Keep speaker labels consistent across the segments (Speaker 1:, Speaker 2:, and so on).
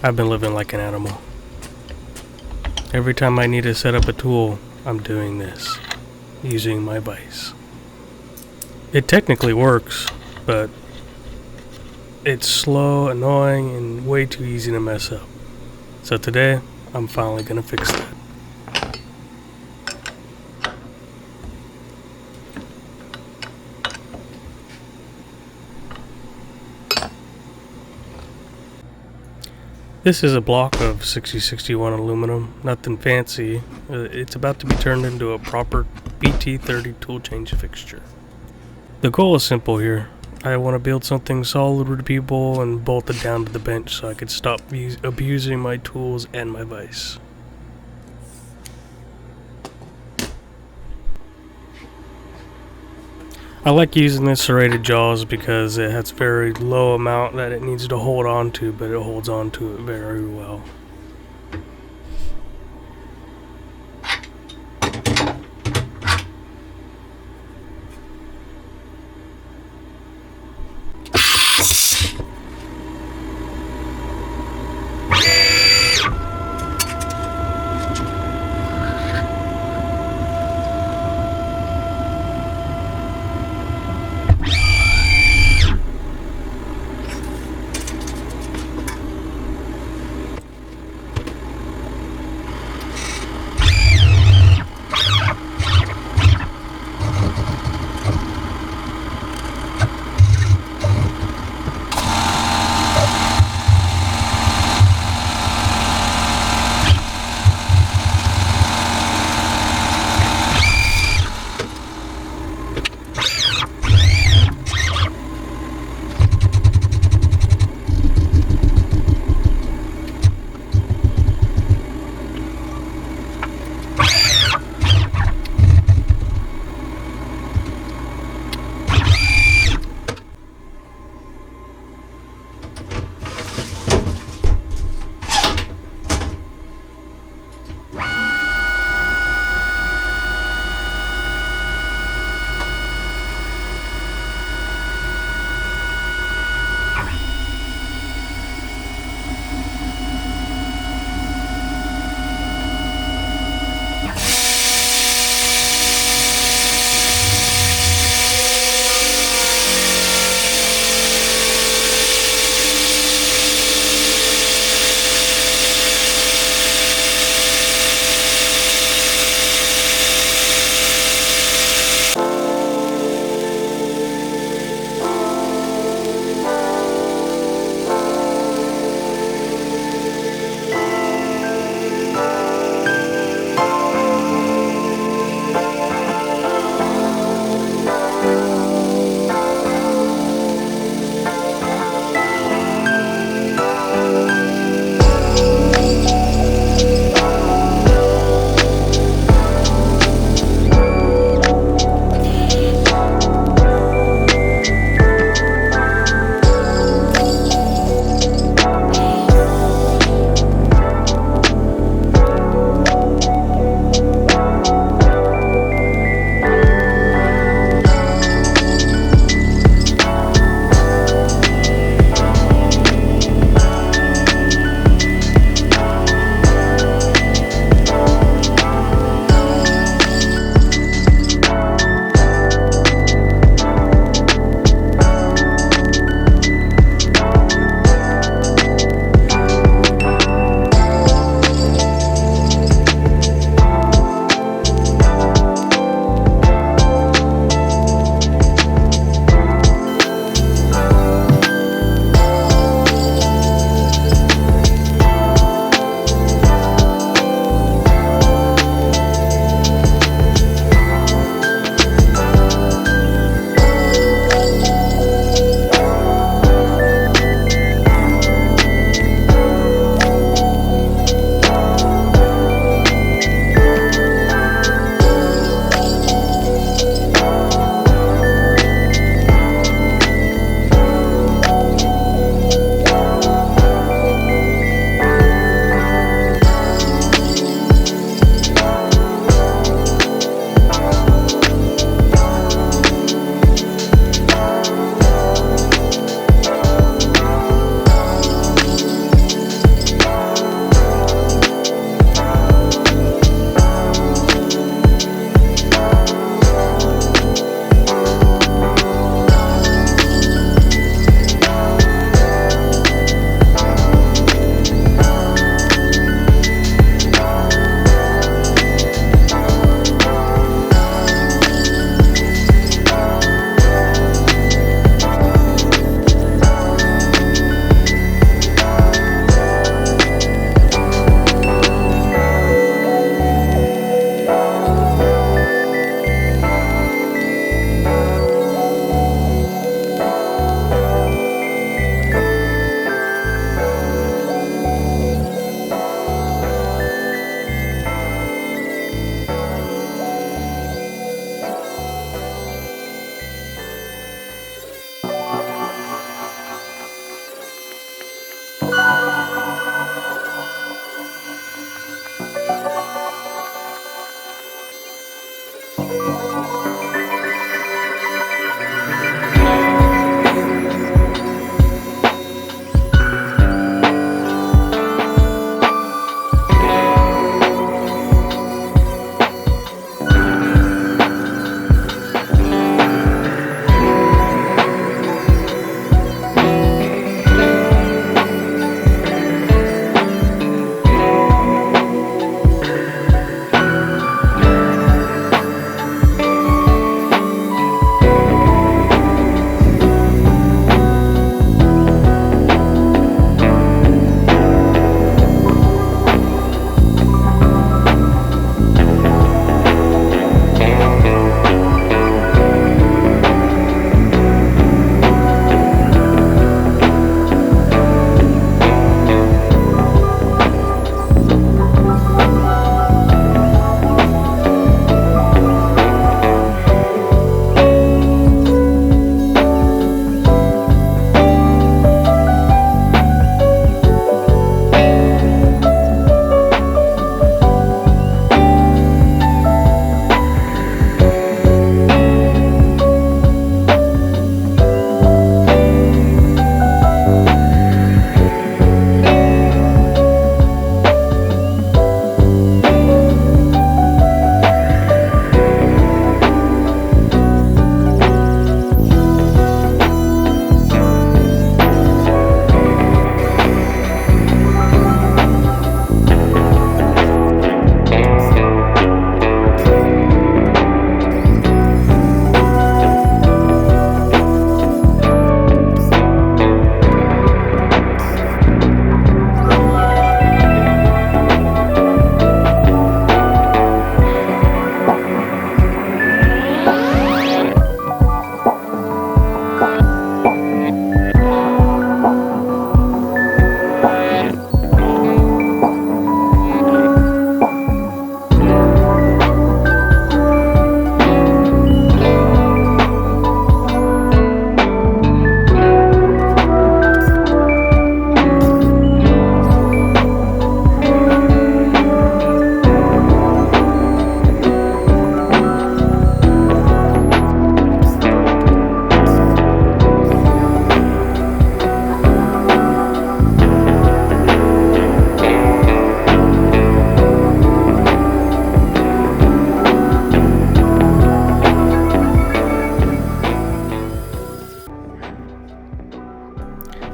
Speaker 1: I've been living like an animal. Every time I need to set up a tool, I'm doing this, using my vise. It technically works, but it's slow, annoying, and way too easy to mess up. So today, I'm finally gonna fix that. This is a block of 6061 aluminum, nothing fancy. It's about to be turned into a proper BT30 tool change fixture. The goal is simple here. I want to build something solid, repeatable, and bolt it down to the bench so I could stop abusing my tools and my vise. I like using this serrated jaws because it has very low amount that it needs to hold on to, but it holds on to it very well.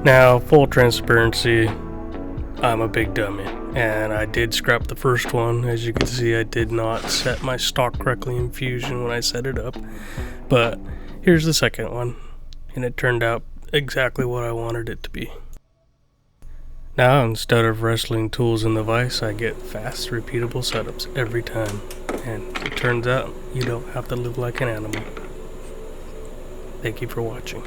Speaker 1: Now, full transparency, I'm a big dummy, and I did scrap the first one. As you can see, I did not set my stock correctly in Fusion when I set it up. But here's the second one, and it turned out exactly what I wanted it to be. Now, instead of wrestling tools in the vise, I get fast, repeatable setups every time. And it turns out you don't have to live like an animal. Thank you for watching.